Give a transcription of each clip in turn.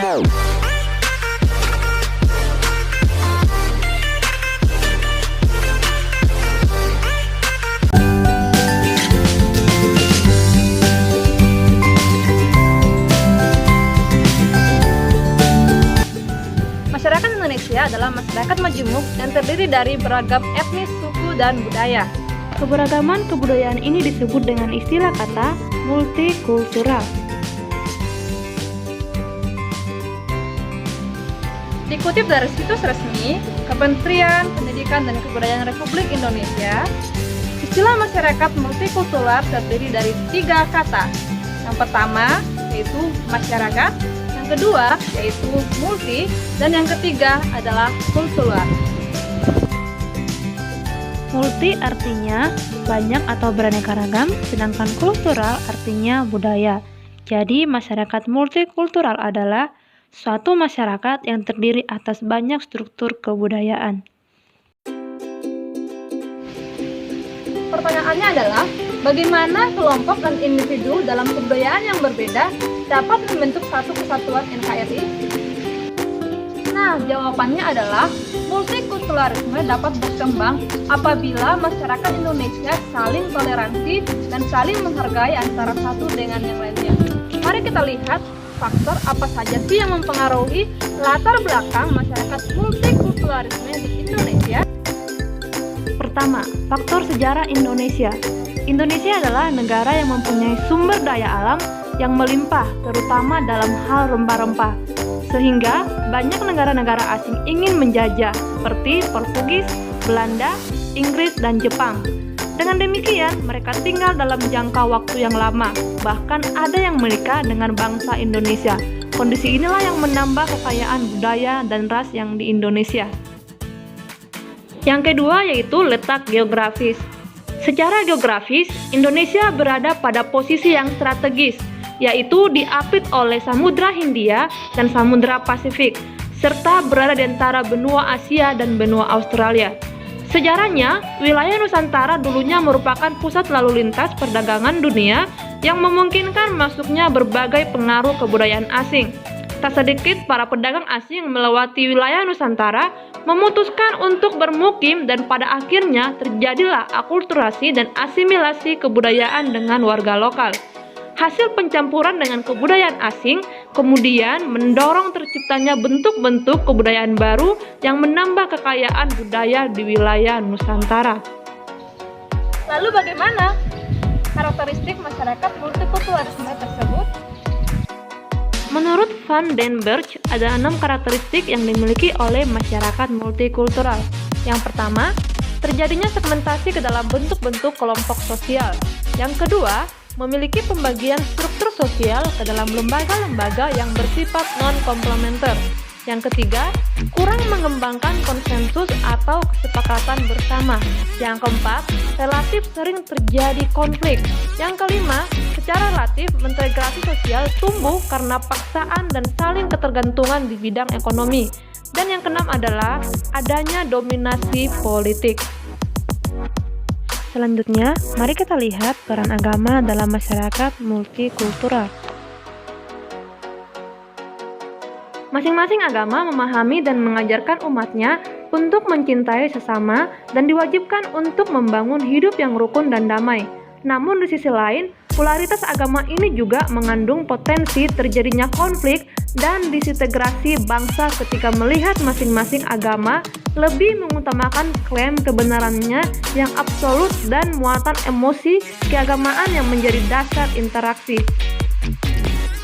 Masyarakat Indonesia adalah masyarakat majemuk yang terdiri dari beragam etnis, suku, dan budaya. Keberagaman kebudayaan ini disebut dengan istilah kata multikultural. Dikutip dari situs resmi Kementerian Pendidikan dan Kebudayaan Republik Indonesia, istilah masyarakat multikultural terdiri dari 3 kata. Yang pertama yaitu masyarakat, yang kedua yaitu multi, dan yang ketiga adalah kultural. Multi artinya banyak atau beraneka ragam, sedangkan kultural artinya budaya. Jadi, masyarakat multikultural adalah suatu masyarakat yang terdiri atas banyak struktur kebudayaan. Pertanyaannya adalah, bagaimana kelompok dan individu dalam kebudayaan yang berbeda dapat membentuk satu kesatuan NKRI? Nah, jawabannya adalah multikulturalisme dapat berkembang apabila masyarakat Indonesia saling toleransi dan saling menghargai antara satu dengan yang lainnya. Mari kita lihat faktor apa saja sih yang mempengaruhi latar belakang masyarakat multikulturalisme di Indonesia. Pertama, faktor sejarah Indonesia. Indonesia adalah negara yang mempunyai sumber daya alam yang melimpah, terutama dalam hal rempah-rempah. Sehingga banyak negara-negara asing ingin menjajah, seperti Portugis, Belanda, Inggris, dan Jepang. Dengan demikian, mereka tinggal dalam jangka waktu yang lama, bahkan ada yang menikah dengan bangsa Indonesia. Kondisi inilah yang menambah kekayaan budaya dan ras yang di Indonesia. Yang kedua yaitu letak geografis. Secara geografis, Indonesia berada pada posisi yang strategis, yaitu diapit oleh Samudra Hindia dan Samudra Pasifik, serta berada di antara benua Asia dan benua Australia. Sejarahnya, wilayah Nusantara dulunya merupakan pusat lalu lintas perdagangan dunia yang memungkinkan masuknya berbagai pengaruh kebudayaan asing. Tak sedikit para pedagang asing melewati wilayah Nusantara, memutuskan untuk bermukim, dan pada akhirnya terjadilah akulturasi dan asimilasi kebudayaan dengan warga lokal. Hasil pencampuran dengan kebudayaan asing kemudian mendorong terciptanya bentuk-bentuk kebudayaan baru yang menambah kekayaan budaya di wilayah Nusantara. Lalu bagaimana karakteristik masyarakat multikulturalisme tersebut? Menurut Van den Berg, ada 6 karakteristik yang dimiliki oleh masyarakat multikultural. Yang pertama, terjadinya segmentasi ke dalam bentuk-bentuk kelompok sosial. Yang kedua, memiliki pembagian struktur sosial ke dalam lembaga-lembaga yang bersifat non-komplementer. Yang ketiga, kurang mengembangkan konsensus atau kesepakatan bersama. Yang keempat, relatif sering terjadi konflik. Yang kelima, secara relatif integrasi sosial tumbuh karena paksaan dan saling ketergantungan di bidang ekonomi. Dan yang keenam adalah adanya dominasi politik. Selanjutnya, mari kita lihat peran agama dalam masyarakat multikultural. Masing-masing agama memahami dan mengajarkan umatnya untuk mencintai sesama dan diwajibkan untuk membangun hidup yang rukun dan damai. Namun di sisi lain, polaritas agama ini juga mengandung potensi terjadinya konflik dan disintegrasi bangsa ketika melihat masing-masing agama lebih mengutamakan klaim kebenarannya yang absolut dan muatan emosi keagamaan yang menjadi dasar interaksi.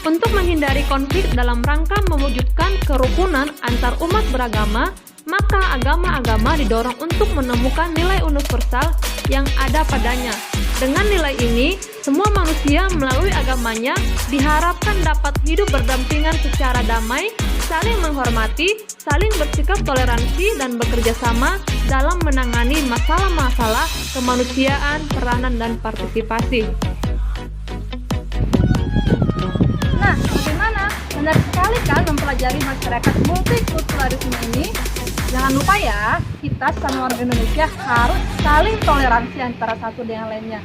Untuk menghindari konflik dalam rangka mewujudkan kerukunan antar umat beragama, maka agama-agama didorong untuk menemukan nilai universal yang ada padanya. Dengan nilai ini, semua manusia melalui agamanya diharapkan dapat hidup berdampingan secara damai, saling menghormati, saling bersikap toleransi, dan bekerja sama dalam menangani masalah-masalah kemanusiaan, peranan, dan partisipasi. Nah, bagaimana? Benar sekali kan mempelajari masyarakat multikulturalisme ini? Jangan lupa ya, kita sama warga Indonesia harus saling toleransi antara satu dengan lainnya.